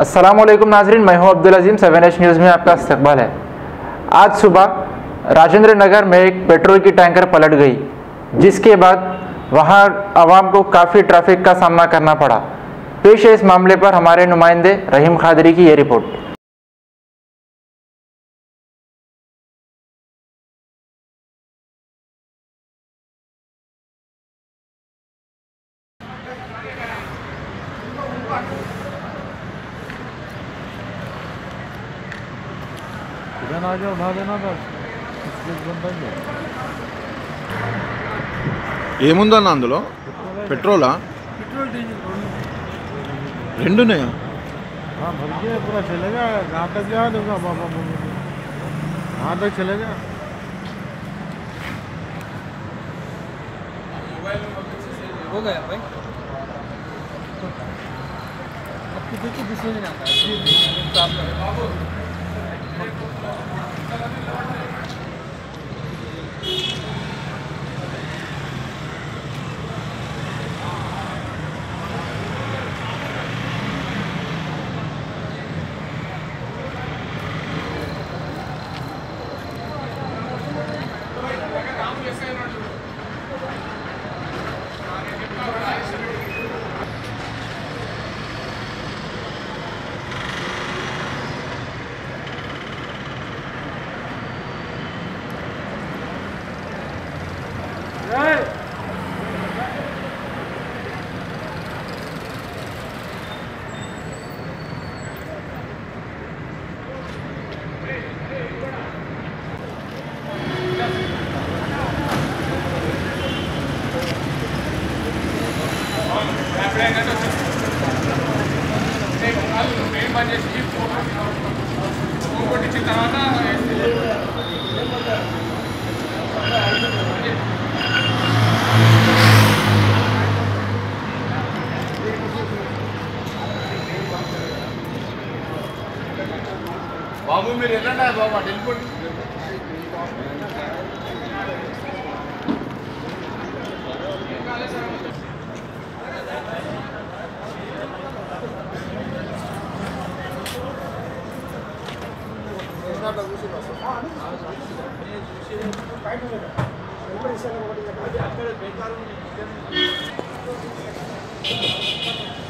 अस्सलामुअलैकुम नाजरीन, मैं हूं अब्दुल अजीम। 7H न्यूज़ में आपका इस्तकबाल है। आज सुबह राजेंद्र नगर में एक पेट्रोल की टैंकर पलट गई, जिसके बाद वहां आवाम को काफ़ी ट्रैफिक का सामना करना पड़ा। पेश है इस मामले पर हमारे नुमाइंदे रहीम खादरी की ये रिपोर्ट। इधर आ जाओ, उठा देना बस। ఏముందన్న అందులో? పెట్రోలా? రెండున్నాయా? हाँ भर गया, पूरा चलेगा। कहाँ तक जा दूँगा बाबा, कहाँ तक चलेगा? हो गया भाई। अब किसी को दूसरे नहीं आता है। బాబు మీరు వెళ్ళండి బాబు, అటు వెళ్ళిపోండి. అక్కడ